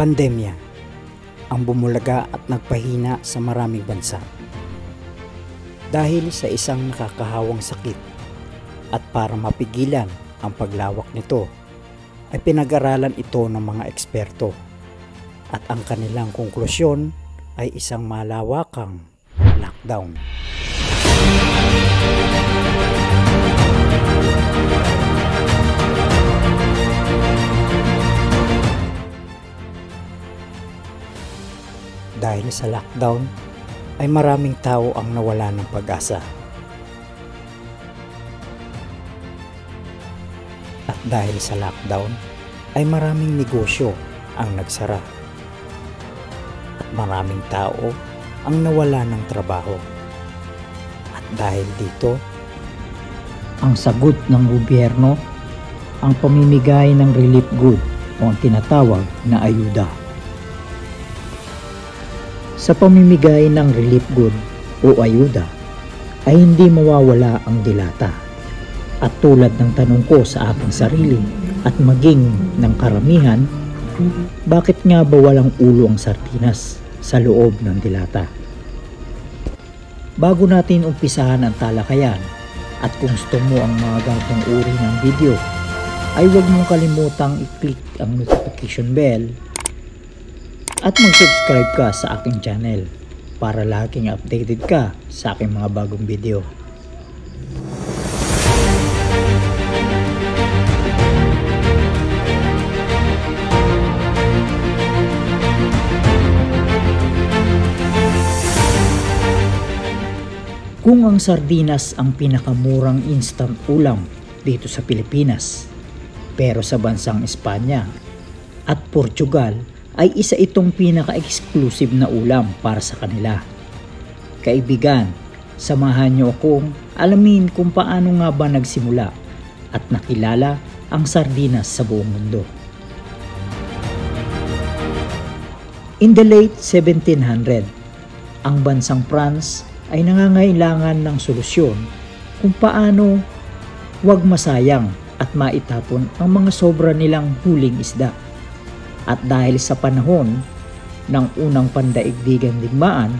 Pandemya ang bumulaga at nagpahina sa maraming bansa dahil sa isang nakakahawang sakit, at para mapigilan ang paglawak nito ay pinag-aralan ito ng mga eksperto at ang kanilang konklusyon ay isang malawakang lockdown. Dahil sa lockdown ay maraming tao ang nawala ng pag-asa. At dahil sa lockdown ay maraming negosyo ang nagsara. At maraming tao ang nawala ng trabaho. At dahil dito, ang sagot ng gobyerno ang pamimigay ng relief good o ang tinatawag na ayuda. Sa pamimigay ng relief good o ayuda ay hindi mawawala ang dilata. At tulad ng tanong ko sa aking sarili at maging ng karamihan, bakit nga ba walang ulo ang sardinas sa loob ng dilata? Bago natin umpisahan ang talakayan at kung gusto mo ang mga ganitong uri ng video, ay huwag mong kalimutang i-click ang notification bell at mag-subscribe ka sa aking channel para laging updated ka sa aking mga bagong video. Kung ang sardinas ang pinakamurang instant ulam dito sa Pilipinas, pero sa bansang Espanya at Portugal ay isa itong pinaka-exclusive na ulam para sa kanila. Kaibigan, samahan niyo akong alamin kung paano nga ba nagsimula at nakilala ang sardinas sa buong mundo. In the late 1700, ang bansang France ay nangangailangan ng solusyon kung paano wag masayang at maitapon ang mga sobra nilang huling isda. At dahil sa panahon ng unang pandaigdigang digmaan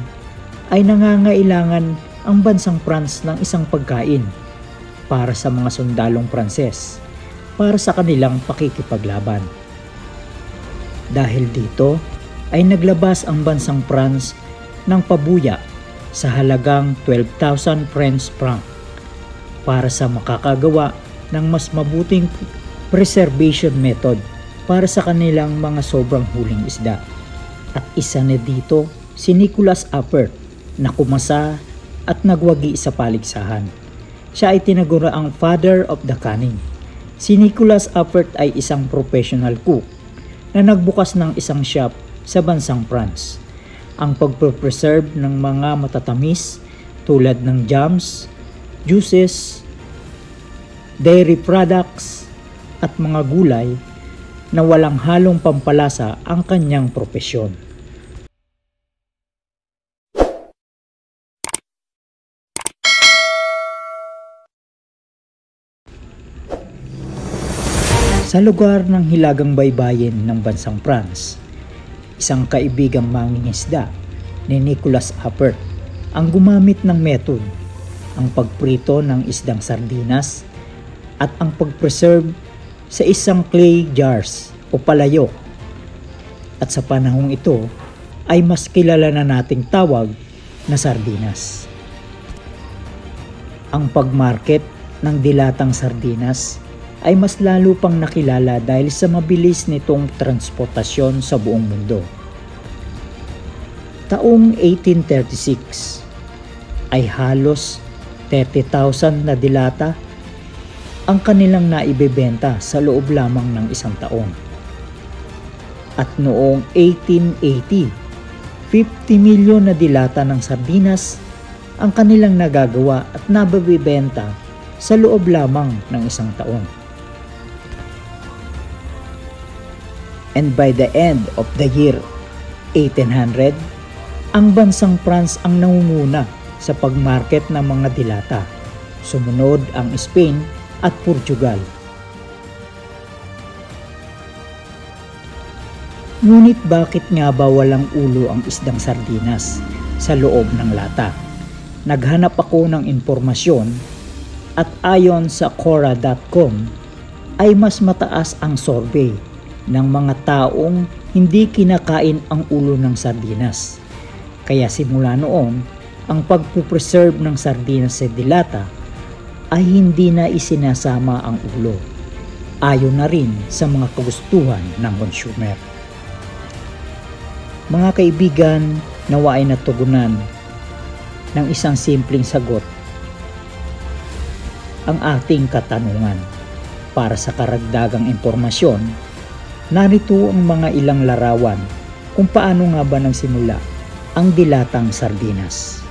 ay nangangailangan ang bansang France ng isang pagkain para sa mga sundalong Pranses para sa kanilang pakikipaglaban. Dahil dito ay naglabas ang bansang France ng pabuya sa halagang 12,000 French francs para sa makakagawa ng mas mabuting preservation method para sa kanilang mga sobrang huling isda. At isa na dito si Nicholas Appert na kumasa at nagwagi sa paligsahan. Siya ay tinagura ang father of the canning. Si Nicholas Appert ay isang professional cook na nagbukas ng isang shop sa bansang France. Ang pagpreserve ng mga matatamis tulad ng jams, juices, dairy products at mga gulay na walang halong pampalasa ang kanyang propesyon. Sa lugar ng Hilagang Baybayin ng bansang France, isang kaibigang mangingisda ni Nicholas Appert ang gumamit ng method, ang pagprito ng isdang sardinas at ang pagpreserve sa isang clay jars o palayok. At sa panahong ito ay mas kilala na nating tawag na sardinas. Ang pagmarket ng dilatang sardinas ay mas lalo pang nakilala dahil sa mabilis nitong transportasyon sa buong mundo. Taong 1836 ay halos 30,000 na dilata ang kanilang naibebenta sa loob lamang ng isang taon. At noong 1880, 50 milyon na dilata ng sardinas ang kanilang nagagawa at nabibenta sa loob lamang ng isang taon. And by the end of the year 1800, ang bansang France ang nangunguna sa pagmarket ng mga dilata. Sumunod ang Spain at Portugal. Ngunit bakit nga ba walang ulo ang isdang sardinas sa loob ng lata? Naghanap ako ng impormasyon at ayon sa Quora.com ay mas mataas ang survey ng mga taong hindi kinakain ang ulo ng sardinas. Kaya simula noon, ang pagpupreserve ng sardinas sa dilata ay hindi na isinasama ang ulo. Ayon na rin sa mga kagustuhan ng consumer. Mga kaibigan, nawa ay natugunan ng isang simpleng sagot ang ating katanungan. Para sa karagdagang impormasyon, narito ang mga ilang larawan kung paano nga ba nagsimula ang dilatang sardinas.